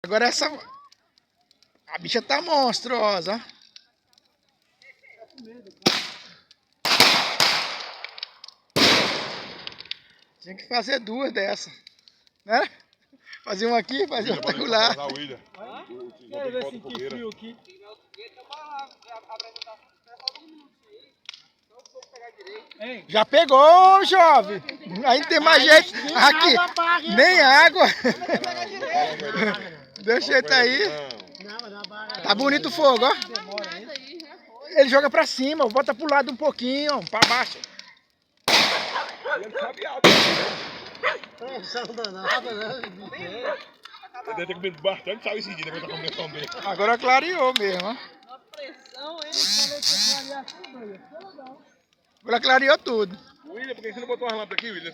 Agora essa... A bicha tá monstruosa, ó. Tinha que fazer duas dessas, né? Fazer uma aqui, fazer outra lá. Quero ver se que frio aqui. Já pegou, jovem. Aí não tem mais jeito. Aqui, nem água. Deixa jeito aí. Tá bonito o fogo, ó. Ele joga pra cima, bota pro lado um pouquinho, pra baixo. Eu deve ter comido bastante sal esse dia, depois da combinação dele. Agora clareou mesmo, ó. Uma pressão, hein? Agora clareou tudo. William, por que você não botou as lâmpadas aqui, William?